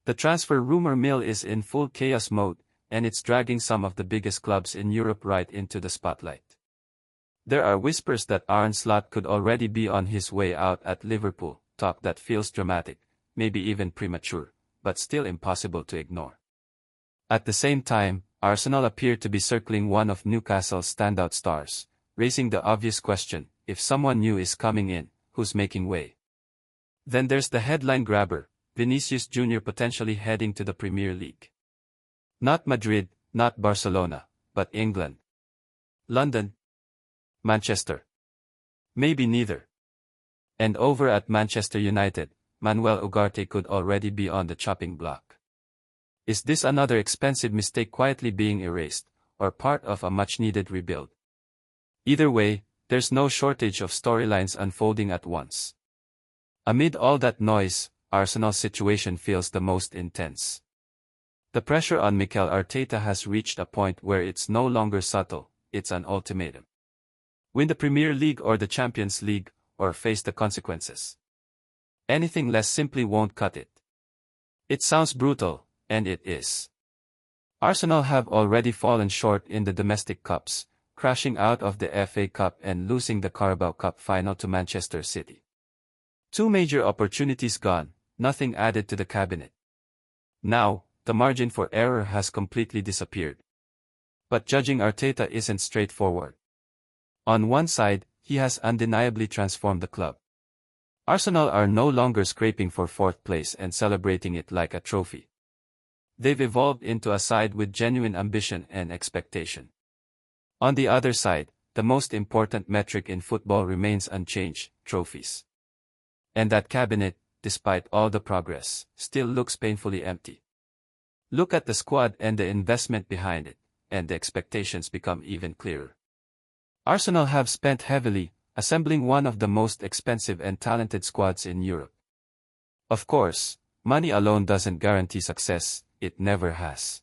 The transfer rumor mill is in full chaos mode, and it's dragging some of the biggest clubs in Europe right into the spotlight. There are whispers that Arne Slot could already be on his way out at Liverpool, talk that feels dramatic, maybe even premature, but still impossible to ignore. At the same time, Arsenal appear to be circling one of Newcastle's standout stars, raising the obvious question: if someone new is coming in, who's making way? Then there's the headline grabber, Vinicius Jr. potentially heading to the Premier League. Not Madrid, not Barcelona, but England. London? Manchester? Maybe neither. And over at Manchester United, Manuel Ugarte could already be on the chopping block. Is this another expensive mistake quietly being erased, or part of a much-needed rebuild? Either way, there's no shortage of storylines unfolding at once. Amid all that noise, Arsenal's situation feels the most intense. The pressure on Mikel Arteta has reached a point where it's no longer subtle, it's an ultimatum. Win the Premier League or the Champions League, or face the consequences. Anything less simply won't cut it. It sounds brutal, and it is. Arsenal have already fallen short in the domestic cups, crashing out of the FA Cup and losing the Carabao Cup final to Manchester City. Two major opportunities gone, nothing added to the cabinet. Now, the margin for error has completely disappeared. But judging Arteta isn't straightforward. On one side, he has undeniably transformed the club. Arsenal are no longer scraping for fourth place and celebrating it like a trophy. They've evolved into a side with genuine ambition and expectation. On the other side, the most important metric in football remains unchanged: trophies. And that cabinet, despite all the progress, still looks painfully empty. Look at the squad and the investment behind it, and the expectations become even clearer. Arsenal have spent heavily, assembling one of the most expensive and talented squads in Europe. Of course, money alone doesn't guarantee success, it never has.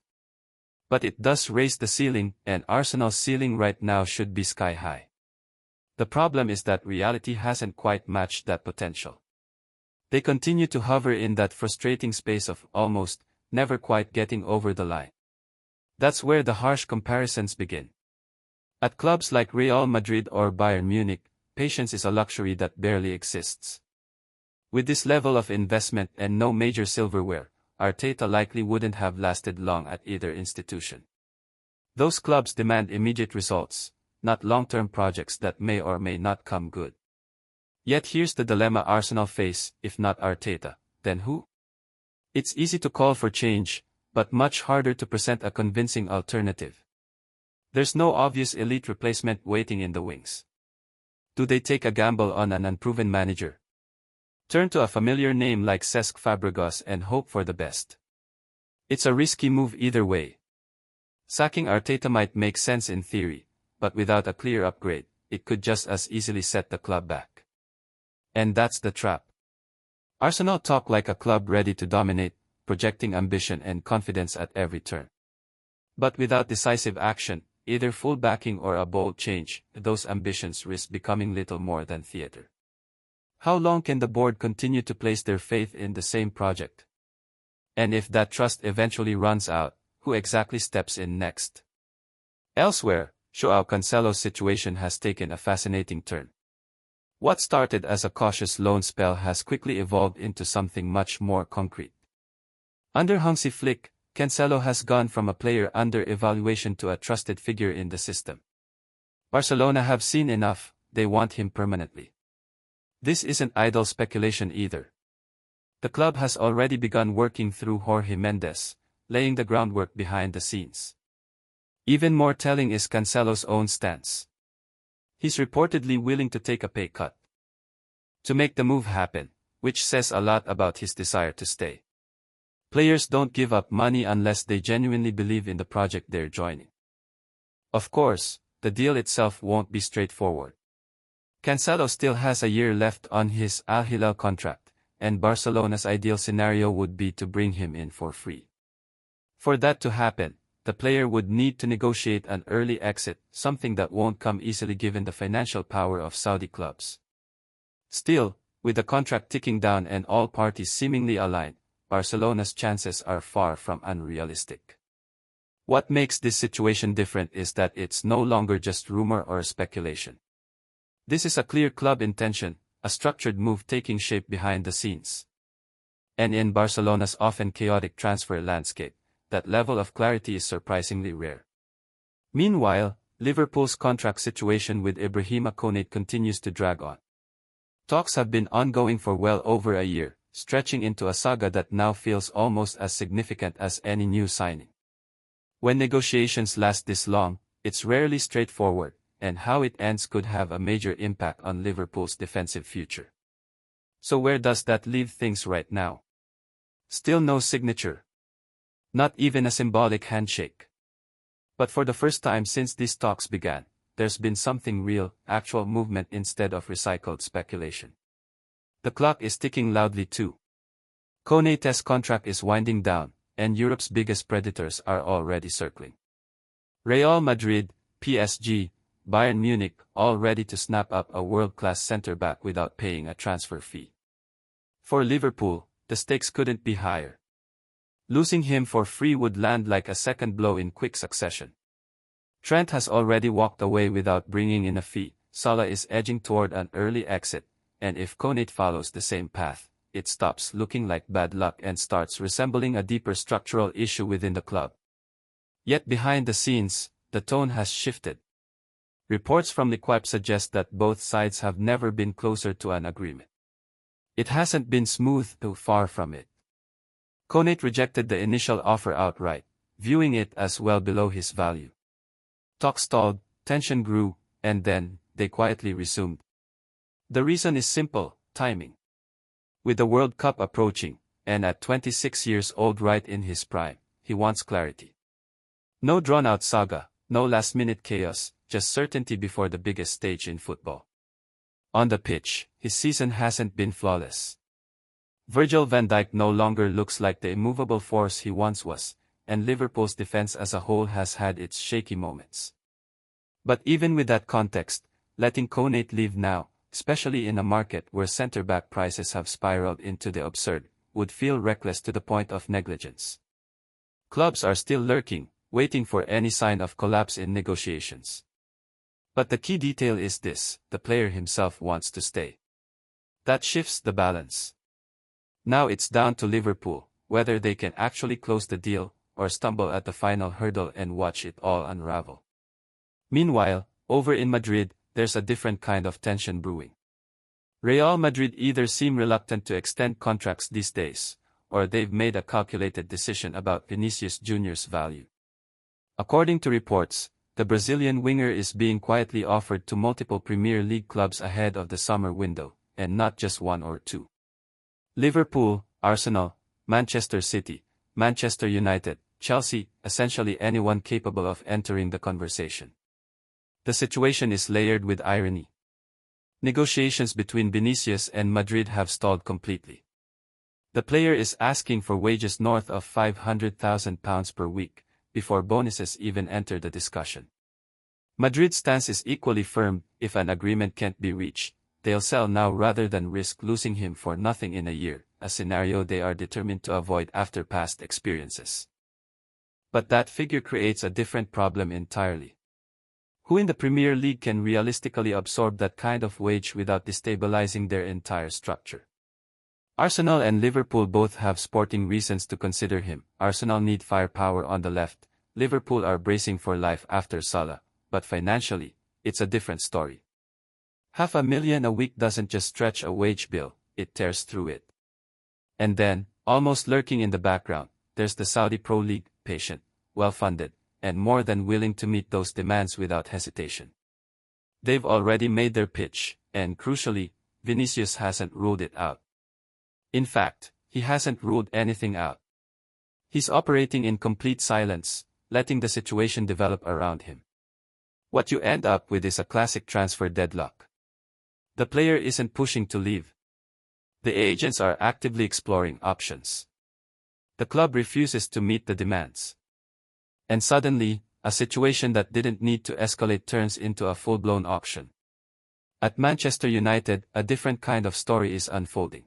But it does raise the ceiling, and Arsenal's ceiling right now should be sky high. The problem is that reality hasn't quite matched that potential. They continue to hover in that frustrating space of almost, never quite getting over the line. That's where the harsh comparisons begin. At clubs like Real Madrid or Bayern Munich, patience is a luxury that barely exists. With this level of investment and no major silverware, Arteta likely wouldn't have lasted long at either institution. Those clubs demand immediate results, not long-term projects that may or may not come good. Yet here's the dilemma Arsenal face: if not Arteta, then who? It's easy to call for change, but much harder to present a convincing alternative. There's no obvious elite replacement waiting in the wings. Do they take a gamble on an unproven manager? Turn to a familiar name like Cesc Fabregas and hope for the best? It's a risky move either way. Sacking Arteta might make sense in theory, but without a clear upgrade, it could just as easily set the club back. And that's the trap. Arsenal talk like a club ready to dominate, projecting ambition and confidence at every turn. But without decisive action, either full backing or a bold change, those ambitions risk becoming little more than theater. How long can the board continue to place their faith in the same project? And if that trust eventually runs out, who exactly steps in next? Elsewhere, Joao Cancelo's situation has taken a fascinating turn. What started as a cautious loan spell has quickly evolved into something much more concrete. Under Hansi Flick, Cancelo has gone from a player under evaluation to a trusted figure in the system. Barcelona have seen enough, they want him permanently. This isn't idle speculation either. The club has already begun working through Jorge Mendes, laying the groundwork behind the scenes. Even more telling is Cancelo's own stance. He's reportedly willing to take a pay cut to make the move happen, which says a lot about his desire to stay. Players don't give up money unless they genuinely believe in the project they're joining. Of course, the deal itself won't be straightforward. Cancelo still has a year left on his Al Hilal contract, and Barcelona's ideal scenario would be to bring him in for free. For that to happen, the player would need to negotiate an early exit, something that won't come easily given the financial power of Saudi clubs. Still, with the contract ticking down and all parties seemingly aligned, Barcelona's chances are far from unrealistic. What makes this situation different is that it's no longer just rumor or speculation. This is a clear club intention, a structured move taking shape behind the scenes. And in Barcelona's often chaotic transfer landscape, that level of clarity is surprisingly rare. Meanwhile, Liverpool's contract situation with Ibrahima Konate continues to drag on. Talks have been ongoing for well over a year, stretching into a saga that now feels almost as significant as any new signing. When negotiations last this long, it's rarely straightforward, and how it ends could have a major impact on Liverpool's defensive future. So where does that leave things right now? Still no signature. Not even a symbolic handshake. But for the first time since these talks began, there's been something real, actual movement instead of recycled speculation. The clock is ticking loudly too. Konate's contract is winding down, and Europe's biggest predators are already circling. Real Madrid, PSG, Bayern Munich, all ready to snap up a world-class centre-back without paying a transfer fee. For Liverpool, the stakes couldn't be higher. Losing him for free would land like a second blow in quick succession. Trent has already walked away without bringing in a fee, Salah is edging toward an early exit, and if Konate follows the same path, it stops looking like bad luck and starts resembling a deeper structural issue within the club. Yet behind the scenes, the tone has shifted. Reports from L'Equipe suggest that both sides have never been closer to an agreement. It hasn't been smooth, too far from it. Konate rejected the initial offer outright, viewing it as well below his value. Talk stalled, tension grew, and then, they quietly resumed. The reason is simple: timing. With the World Cup approaching, and at 26 years old right in his prime, he wants clarity. No drawn-out saga, no last-minute chaos, just certainty before the biggest stage in football. On the pitch, his season hasn't been flawless. Virgil van Dijk no longer looks like the immovable force he once was, and Liverpool's defense as a whole has had its shaky moments. But even with that context, letting Konate leave now, especially in a market where centre-back prices have spiraled into the absurd, would feel reckless to the point of negligence. Clubs are still lurking, waiting for any sign of collapse in negotiations. But the key detail is this: the player himself wants to stay. That shifts the balance. Now it's down to Liverpool, whether they can actually close the deal, or stumble at the final hurdle and watch it all unravel. Meanwhile, over in Madrid, there's a different kind of tension brewing. Real Madrid either seem reluctant to extend contracts these days, or they've made a calculated decision about Vinicius Jr.'s value. According to reports, the Brazilian winger is being quietly offered to multiple Premier League clubs ahead of the summer window, and not just one or two. Liverpool, Arsenal, Manchester City, Manchester United, Chelsea, essentially anyone capable of entering the conversation. The situation is layered with irony. Negotiations between Vinicius and Madrid have stalled completely. The player is asking for wages north of £500,000 per week, before bonuses even enter the discussion. Madrid's stance is equally firm: if an agreement can't be reached, they'll sell now rather than risk losing him for nothing in a year, a scenario they are determined to avoid after past experiences. But that figure creates a different problem entirely. Who in the Premier League can realistically absorb that kind of wage without destabilizing their entire structure? Arsenal and Liverpool both have sporting reasons to consider him. Arsenal need firepower on the left, Liverpool are bracing for life after Salah, but financially, it's a different story. £500,000 a week doesn't just stretch a wage bill, it tears through it. And then, almost lurking in the background, there's the Saudi Pro League, patient, well-funded, and more than willing to meet those demands without hesitation. They've already made their pitch, and crucially, Vinicius hasn't ruled it out. In fact, he hasn't ruled anything out. He's operating in complete silence, letting the situation develop around him. What you end up with is a classic transfer deadlock. The player isn't pushing to leave. The agents are actively exploring options. The club refuses to meet the demands. And suddenly, a situation that didn't need to escalate turns into a full-blown auction. At Manchester United, a different kind of story is unfolding.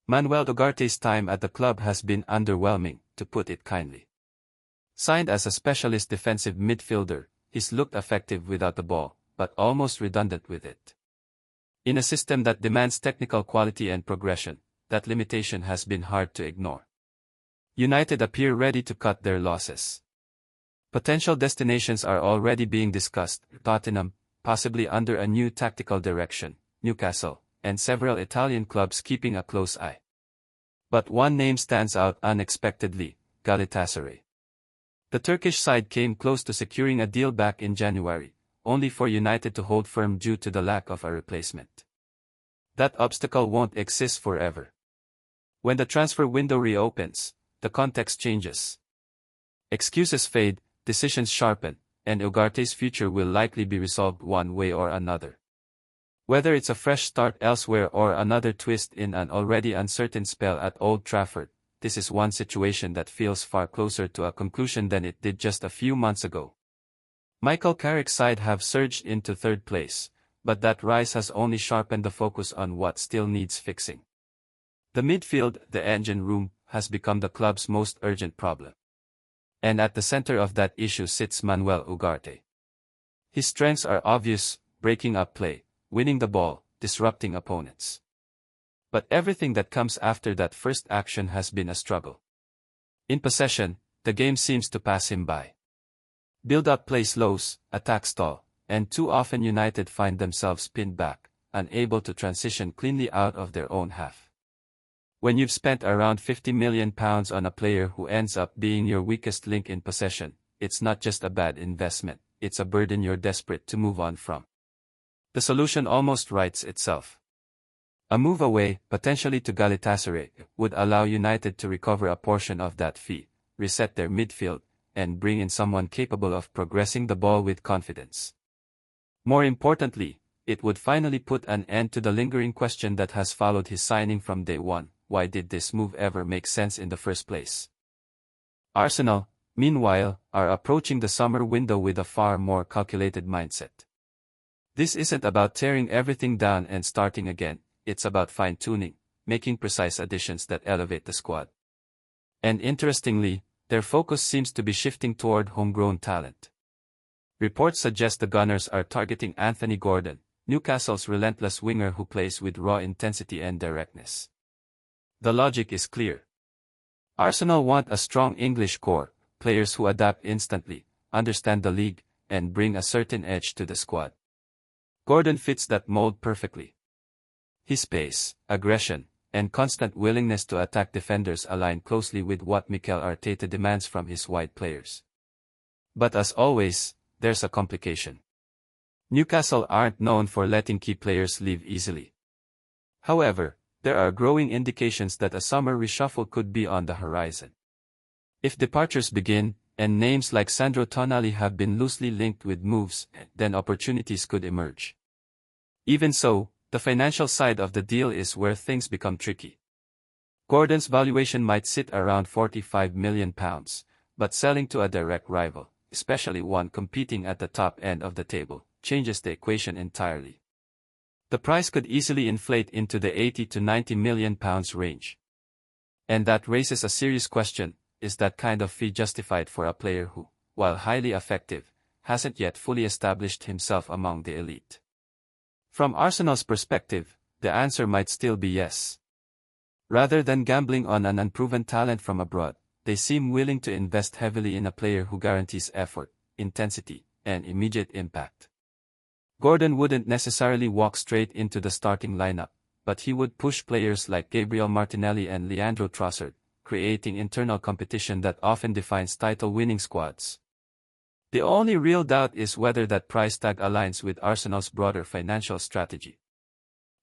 Manuel Ugarte's time at the club has been underwhelming, to put it kindly. Signed as a specialist defensive midfielder, he's looked effective without the ball, but almost redundant with it. In a system that demands technical quality and progression, that limitation has been hard to ignore. United appear ready to cut their losses. Potential destinations are already being discussed: Tottenham, possibly under a new tactical direction, Newcastle, and several Italian clubs keeping a close eye. But one name stands out unexpectedly: Galatasaray. The Turkish side came close to securing a deal back in January, only for United to hold firm due to the lack of a replacement. That obstacle won't exist forever. When the transfer window reopens, the context changes. Excuses fade, decisions sharpen, and Ugarte's future will likely be resolved one way or another. Whether it's a fresh start elsewhere or another twist in an already uncertain spell at Old Trafford, this is one situation that feels far closer to a conclusion than it did just a few months ago. Michael Carrick's side have surged into third place, but that rise has only sharpened the focus on what still needs fixing. The midfield, the engine room, has become the club's most urgent problem. And at the center of that issue sits Manuel Ugarte. His strengths are obvious: breaking up play, winning the ball, disrupting opponents. But everything that comes after that first action has been a struggle. In possession, the game seems to pass him by. Build-up play slows, attack stall, and too often United find themselves pinned back, unable to transition cleanly out of their own half. When you've spent around £50 million on a player who ends up being your weakest link in possession, it's not just a bad investment, it's a burden you're desperate to move on from. The solution almost writes itself. A move away, potentially to Galatasaray, would allow United to recover a portion of that fee, reset their midfield, and bring in someone capable of progressing the ball with confidence. More importantly, it would finally put an end to the lingering question that has followed his signing from day one: why did this move ever make sense in the first place? Arsenal, meanwhile, are approaching the summer window with a far more calculated mindset. This isn't about tearing everything down and starting again, it's about fine-tuning, making precise additions that elevate the squad. And interestingly, their focus seems to be shifting toward homegrown talent. Reports suggest the Gunners are targeting Anthony Gordon, Newcastle's relentless winger who plays with raw intensity and directness. The logic is clear. Arsenal want a strong English core, players who adapt instantly, understand the league, and bring a certain edge to the squad. Gordon fits that mold perfectly. His pace, aggression, and constant willingness to attack defenders align closely with what Mikel Arteta demands from his wide players. But as always, there's a complication. Newcastle aren't known for letting key players leave easily. However, there are growing indications that a summer reshuffle could be on the horizon. If departures begin, and names like Sandro Tonali have been loosely linked with moves, then opportunities could emerge. Even so, the financial side of the deal is where things become tricky. Gordon's valuation might sit around £45 million, but selling to a direct rival, especially one competing at the top end of the table, changes the equation entirely. The price could easily inflate into the £80 to £90 million range. And that raises a serious question: is that kind of fee justified for a player who, while highly effective, hasn't yet fully established himself among the elite? From Arsenal's perspective, the answer might still be yes. Rather than gambling on an unproven talent from abroad, they seem willing to invest heavily in a player who guarantees effort, intensity, and immediate impact. Gordon wouldn't necessarily walk straight into the starting lineup, but he would push players like Gabriel Martinelli and Leandro Trossard, creating internal competition that often defines title-winning squads. The only real doubt is whether that price tag aligns with Arsenal's broader financial strategy.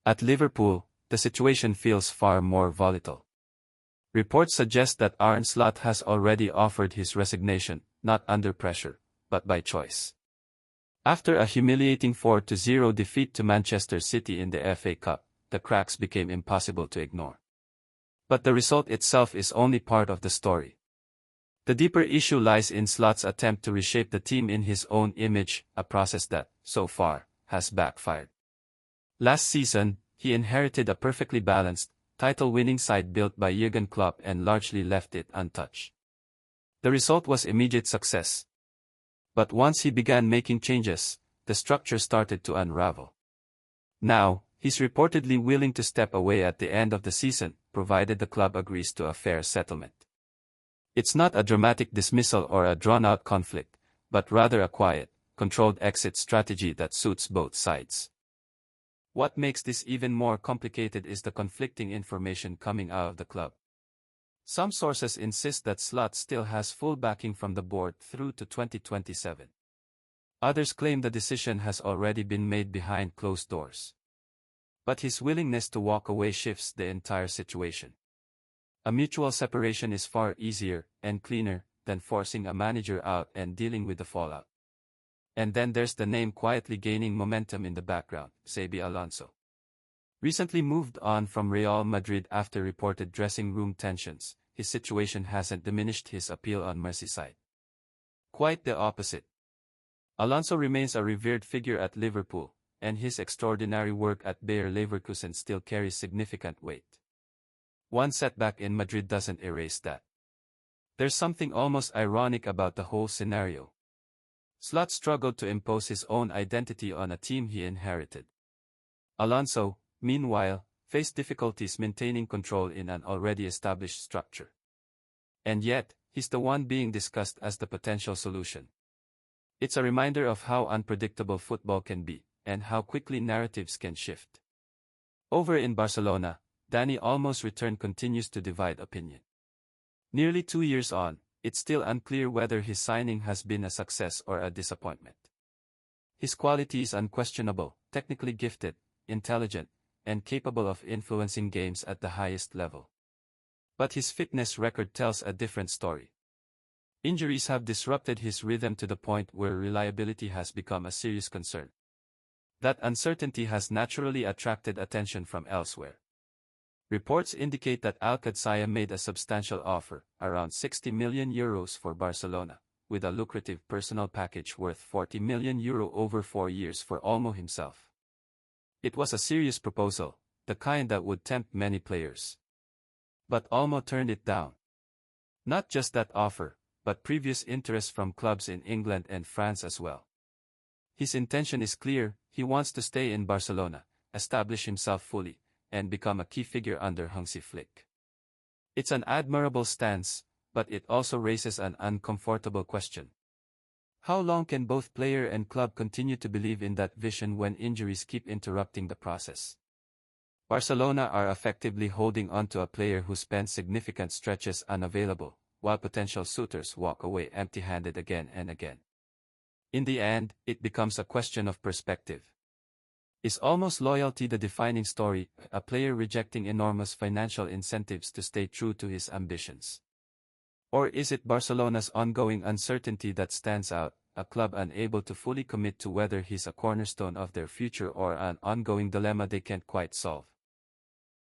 At Liverpool, the situation feels far more volatile. Reports suggest that Arne Slot has already offered his resignation, not under pressure, but by choice. After a humiliating 4-0 defeat to Manchester City in the FA Cup, the cracks became impossible to ignore. But the result itself is only part of the story. The deeper issue lies in Slot's attempt to reshape the team in his own image, a process that, so far, has backfired. Last season, he inherited a perfectly balanced, title-winning side built by Jurgen Klopp and largely left it untouched. The result was immediate success. But once he began making changes, the structure started to unravel. Now, he's reportedly willing to step away at the end of the season, provided the club agrees to a fair settlement. It's not a dramatic dismissal or a drawn-out conflict, but rather a quiet, controlled exit strategy that suits both sides. What makes this even more complicated is the conflicting information coming out of the club. Some sources insist that Slot still has full backing from the board through to 2027. Others claim the decision has already been made behind closed doors. But his willingness to walk away shifts the entire situation. A mutual separation is far easier and cleaner than forcing a manager out and dealing with the fallout. And then there's the name quietly gaining momentum in the background, Xabi Alonso. Recently moved on from Real Madrid after reported dressing room tensions, his situation hasn't diminished his appeal on Merseyside. Quite the opposite. Alonso remains a revered figure at Liverpool, and his extraordinary work at Bayer Leverkusen still carries significant weight. One setback in Madrid doesn't erase that. There's something almost ironic about the whole scenario. Slot struggled to impose his own identity on a team he inherited. Alonso, meanwhile, faced difficulties maintaining control in an already established structure. And yet, he's the one being discussed as the potential solution. It's a reminder of how unpredictable football can be, and how quickly narratives can shift. Over in Barcelona, Dani Olmo's return continues to divide opinion. Nearly 2 years on, it's still unclear whether his signing has been a success or a disappointment. His quality is unquestionable, technically gifted, intelligent, and capable of influencing games at the highest level. But his fitness record tells a different story. Injuries have disrupted his rhythm to the point where reliability has become a serious concern. That uncertainty has naturally attracted attention from elsewhere. Reports indicate that Al-Qadsiya made a substantial offer, around €60 million for Barcelona, with a lucrative personal package worth €40 million over 4 years for Olmo himself. It was a serious proposal, the kind that would tempt many players. But Olmo turned it down. Not just that offer, but previous interest from clubs in England and France as well. His intention is clear: he wants to stay in Barcelona, establish himself fully, and become a key figure under Hansi Flick. It's an admirable stance, but it also raises an uncomfortable question. How long can both player and club continue to believe in that vision when injuries keep interrupting the process? Barcelona are effectively holding on to a player who spent significant stretches unavailable, while potential suitors walk away empty-handed again and again. In the end, it becomes a question of perspective. Is Olmo's loyalty the defining story, a player rejecting enormous financial incentives to stay true to his ambitions? Or is it Barcelona's ongoing uncertainty that stands out, a club unable to fully commit to whether he's a cornerstone of their future or an ongoing dilemma they can't quite solve?